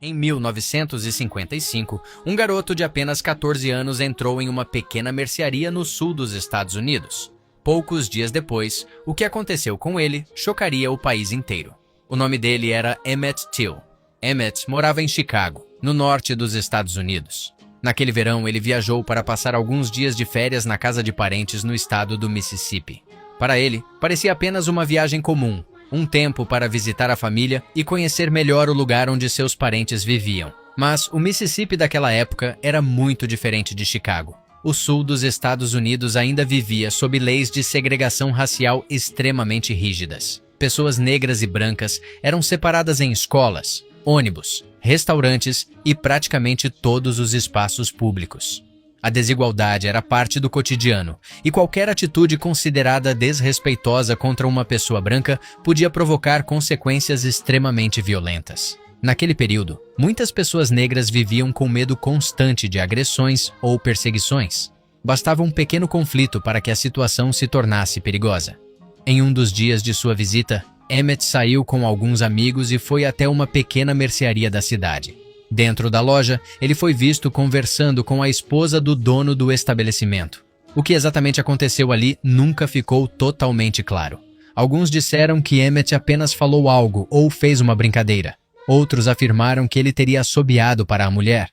Em 1955, um garoto de apenas 14 anos entrou em uma pequena mercearia no sul dos Estados Unidos. Poucos dias depois, o que aconteceu com ele chocaria o país inteiro. O nome dele era Emmett Till. Emmett morava em Chicago, no norte dos Estados Unidos. Naquele verão, ele viajou para passar alguns dias de férias na casa de parentes no estado do Mississippi. Para ele, parecia apenas uma viagem comum, um tempo para visitar a família e conhecer melhor o lugar onde seus parentes viviam. Mas o Mississippi daquela época era muito diferente de Chicago. O sul dos Estados Unidos ainda vivia sob leis de segregação racial extremamente rígidas. Pessoas negras e brancas eram separadas em escolas, ônibus, restaurantes e praticamente todos os espaços públicos. A desigualdade era parte do cotidiano, e qualquer atitude considerada desrespeitosa contra uma pessoa branca podia provocar consequências extremamente violentas. Naquele período, muitas pessoas negras viviam com medo constante de agressões ou perseguições. Bastava um pequeno conflito para que a situação se tornasse perigosa. Em um dos dias de sua visita, Emmett saiu com alguns amigos e foi até uma pequena mercearia da cidade. Dentro da loja, ele foi visto conversando com a esposa do dono do estabelecimento. O que exatamente aconteceu ali nunca ficou totalmente claro. Alguns disseram que Emmett apenas falou algo ou fez uma brincadeira. Outros afirmaram que ele teria assobiado para a mulher.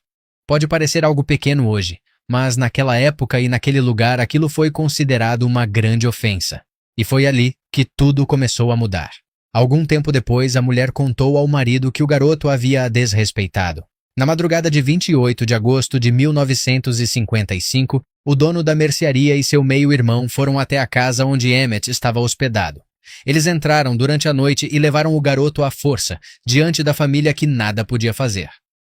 Pode parecer algo pequeno hoje, mas naquela época e naquele lugar aquilo foi considerado uma grande ofensa. E foi ali que tudo começou a mudar. Algum tempo depois, a mulher contou ao marido que o garoto havia a desrespeitado. Na madrugada de 28 de agosto de 1955, o dono da mercearia e seu meio-irmão foram até a casa onde Emmett estava hospedado. Eles entraram durante a noite e levaram o garoto à força, diante da família que nada podia fazer.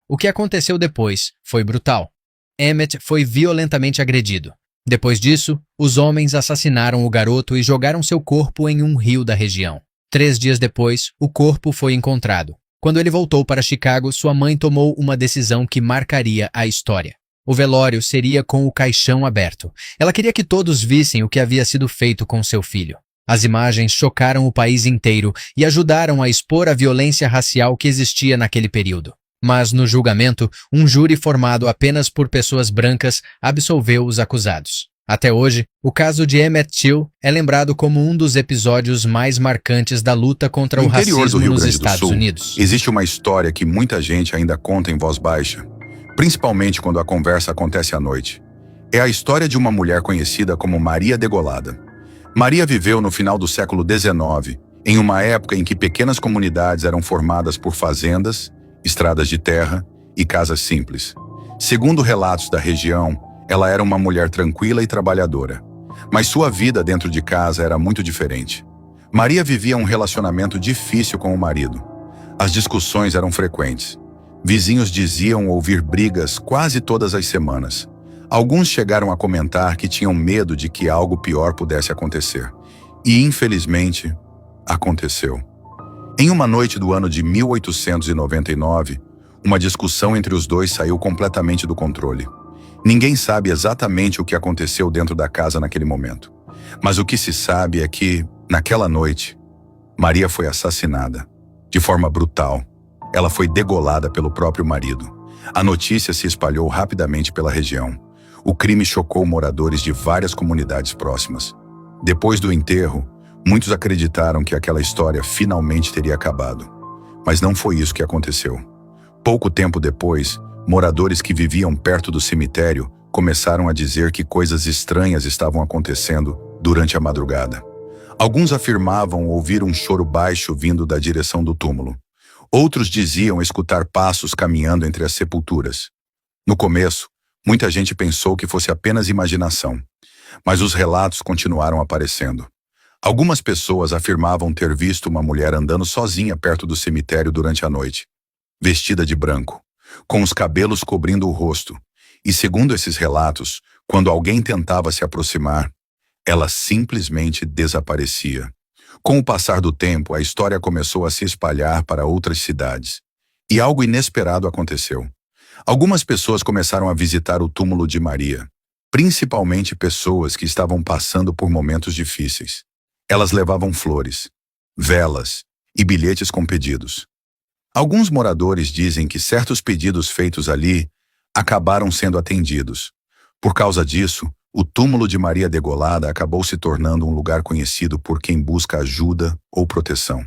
O que aconteceu depois foi brutal. Emmett foi violentamente agredido. Depois disso, os homens assassinaram o garoto e jogaram seu corpo em um rio da região. 3 dias depois, o corpo foi encontrado. Quando ele voltou para Chicago, sua mãe tomou uma decisão que marcaria a história. O velório seria com o caixão aberto. Ela queria que todos vissem o que havia sido feito com seu filho. As imagens chocaram o país inteiro e ajudaram a expor a violência racial que existia naquele período. Mas no julgamento, um júri formado apenas por pessoas brancas absolveu os acusados. Até hoje, o caso de Emmett Till é lembrado como um dos episódios mais marcantes da luta contra o racismo nos Estados Unidos. Existe uma história que muita gente ainda conta em voz baixa, principalmente quando a conversa acontece à noite. É a história de uma mulher conhecida como Maria Degolada. Maria viveu no final do século XIX, em uma época em que pequenas comunidades eram formadas por fazendas, estradas de terra e casas simples. Segundo relatos da região, ela era uma mulher tranquila e trabalhadora. Mas sua vida dentro de casa era muito diferente. Maria vivia um relacionamento difícil com o marido. As discussões eram frequentes. Vizinhos diziam ouvir brigas quase todas as semanas. Alguns chegaram a comentar que tinham medo de que algo pior pudesse acontecer. E, infelizmente, aconteceu. Em uma noite do ano de 1899, uma discussão entre os dois saiu completamente do controle. Ninguém sabe exatamente o que aconteceu dentro da casa naquele momento. Mas o que se sabe é que, naquela noite, Maria foi assassinada. De forma brutal. Ela foi degolada pelo próprio marido. A notícia se espalhou rapidamente pela região. O crime chocou moradores de várias comunidades próximas. Depois do enterro, muitos acreditaram que aquela história finalmente teria acabado. Mas não foi isso que aconteceu. Pouco tempo depois, moradores que viviam perto do cemitério começaram a dizer que coisas estranhas estavam acontecendo durante a madrugada. Alguns afirmavam ouvir um choro baixo vindo da direção do túmulo. Outros diziam escutar passos caminhando entre as sepulturas. No começo, muita gente pensou que fosse apenas imaginação, mas os relatos continuaram aparecendo. Algumas pessoas afirmavam ter visto uma mulher andando sozinha perto do cemitério durante a noite, vestida de branco, com os cabelos cobrindo o rosto, e segundo esses relatos, quando alguém tentava se aproximar, ela simplesmente desaparecia. Com o passar do tempo, a história começou a se espalhar para outras cidades, e algo inesperado aconteceu. Algumas pessoas começaram a visitar o túmulo de Maria, principalmente pessoas que estavam passando por momentos difíceis. Elas levavam flores, velas e bilhetes com pedidos. Alguns moradores dizem que certos pedidos feitos ali acabaram sendo atendidos. Por causa disso, o túmulo de Maria Degolada acabou se tornando um lugar conhecido por quem busca ajuda ou proteção.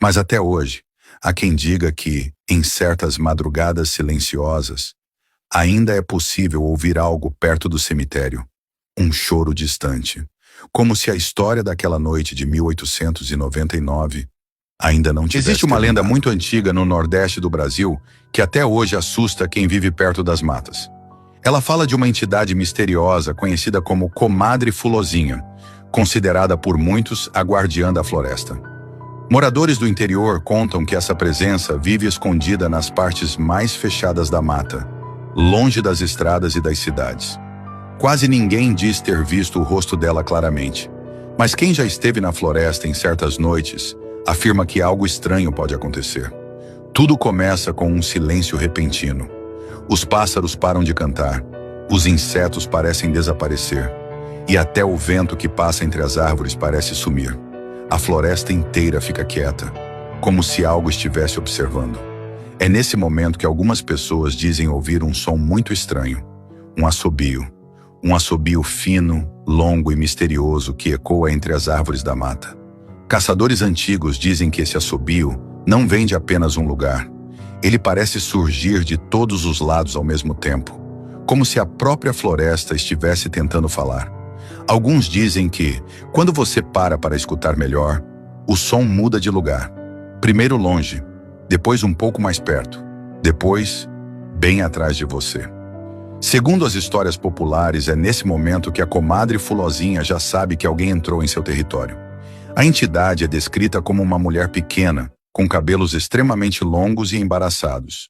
Mas até hoje, há quem diga que, em certas madrugadas silenciosas, ainda é possível ouvir algo perto do cemitério, um choro distante, como se a história daquela noite de 1899 ainda não tivesse Existe uma lenda terminado. muito antiga no Nordeste do Brasil que até hoje assusta quem vive perto das matas. Ela fala de uma entidade misteriosa conhecida como Comadre Fulozinha, considerada por muitos a guardiã da floresta. Moradores do interior contam que essa presença vive escondida nas partes mais fechadas da mata, longe das estradas e das cidades. Quase ninguém diz ter visto o rosto dela claramente, mas quem já esteve na floresta em certas noites afirma que algo estranho pode acontecer. Tudo começa com um silêncio repentino. Os pássaros param de cantar, os insetos parecem desaparecer, e até o vento que passa entre as árvores parece sumir. A floresta inteira fica quieta, como se algo estivesse observando. É nesse momento que algumas pessoas dizem ouvir um som muito estranho, um assobio. Um assobio fino, longo e misterioso que ecoa entre as árvores da mata. Caçadores antigos dizem que esse assobio não vem de apenas um lugar. Ele parece surgir de todos os lados ao mesmo tempo, como se a própria floresta estivesse tentando falar. Alguns dizem que, quando você para escutar melhor, o som muda de lugar. Primeiro longe, depois um pouco mais perto, depois bem atrás de você. Segundo as histórias populares, é nesse momento que a Comadre Fulozinha já sabe que alguém entrou em seu território. A entidade é descrita como uma mulher pequena, com cabelos extremamente longos e embaraçados.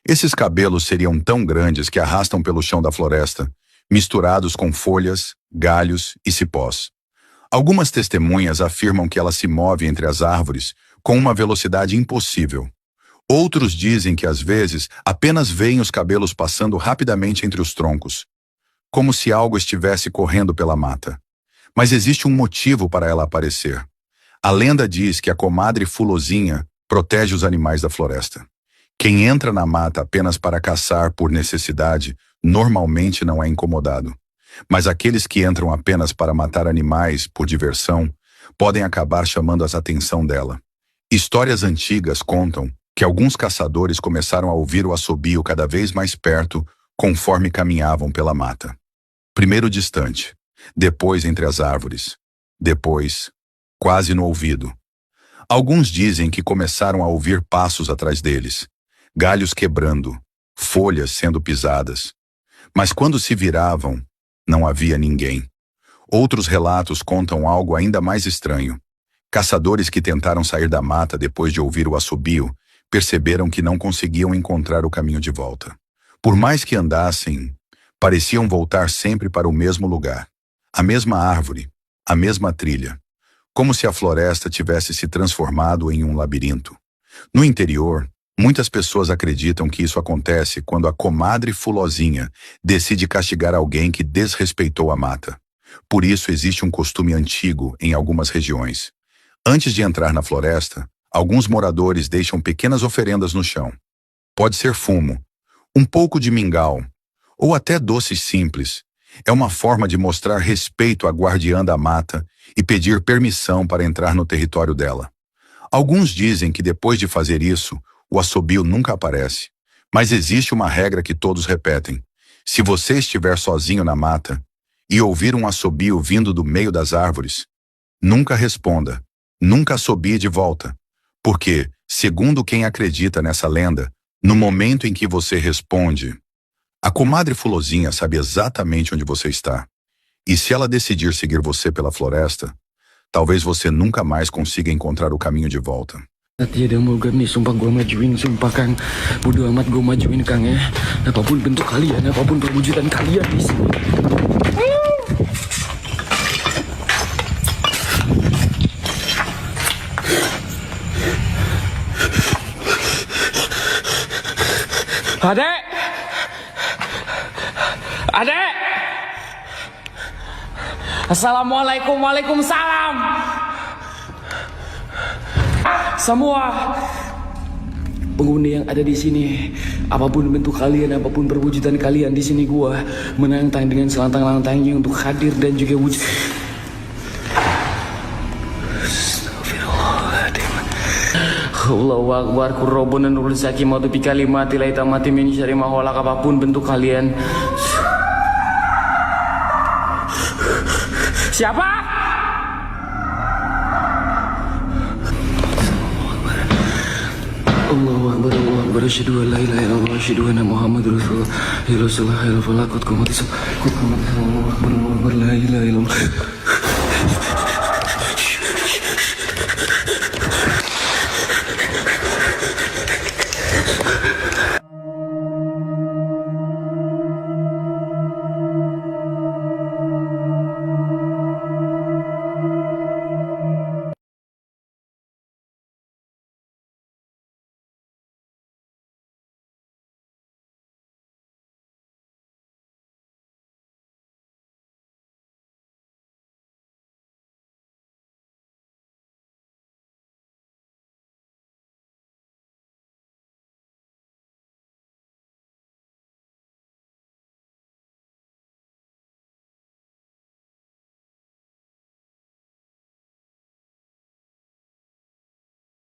Esses cabelos seriam tão grandes que arrastam pelo chão da floresta, misturados com folhas, galhos e cipós. Algumas testemunhas afirmam que ela se move entre as árvores com uma velocidade impossível. Outros dizem que às vezes apenas veem os cabelos passando rapidamente entre os troncos, como se algo estivesse correndo pela mata. Mas existe um motivo para ela aparecer. A lenda diz que a Comadre Fulozinha protege os animais da floresta. Quem entra na mata apenas para caçar por necessidade normalmente não é incomodado. Mas aqueles que entram apenas para matar animais por diversão podem acabar chamando a atenção dela. Histórias antigas contam que alguns caçadores começaram a ouvir o assobio cada vez mais perto conforme caminhavam pela mata. Primeiro distante, depois entre as árvores, depois quase no ouvido. Alguns dizem que começaram a ouvir passos atrás deles, galhos quebrando, folhas sendo pisadas. Mas quando se viravam, não havia ninguém. Outros relatos contam algo ainda mais estranho. Caçadores que tentaram sair da mata depois de ouvir o assobio perceberam que não conseguiam encontrar o caminho de volta. Por mais que andassem, pareciam voltar sempre para o mesmo lugar, a mesma árvore, a mesma trilha, como se a floresta tivesse se transformado em um labirinto. No interior, muitas pessoas acreditam que isso acontece quando a Comadre Fulozinha decide castigar alguém que desrespeitou a mata. Por isso existe um costume antigo em algumas regiões. Antes de entrar na floresta, alguns moradores deixam pequenas oferendas no chão. Pode ser fumo, um pouco de mingau, ou até doces simples. É uma forma de mostrar respeito à guardiã da mata e pedir permissão para entrar no território dela. Alguns dizem que depois de fazer isso, o assobio nunca aparece. Mas existe uma regra que todos repetem. Se você estiver sozinho na mata e ouvir um assobio vindo do meio das árvores, nunca responda, nunca assobie de volta. Porque, segundo quem acredita nessa lenda, no momento em que você responde, a Comadre Fulozinha sabe exatamente onde você está. E se ela decidir seguir você pela floresta, talvez você nunca mais consiga encontrar o caminho de volta. Tiada mau nih, sumpah gue majuin, sumpah Kang. Bodo amat gue majuin Kang ya. Apapun bentuk kalian, apapun perwujudan kalian di sini. Adek! Adek! Assalamualaikum, waalaikumsalam. Semua penghuni yang ada di sini. Apapun bentuk kalian, apapun perwujudan kalian, di sini gua menantang dengan selantang-lantangnya untuk hadir dan juga wujud. Allahu Akbar, kurrobun dan nurul sakimatu bi kalimati la itamati min syarri ma khalaq. Apapun bentuk kalian. Siapa? Allahu Akbar, Allahu Akbar, asyhadu an la ilaha illallah, asyhadu anna Muhammadar Rasulullah. Ya Rasulullah, ya Rasulullah, qad qamati salat. Qad qamati salat. Allahu Akbar, Allahu Akbar, la ilaha illallah.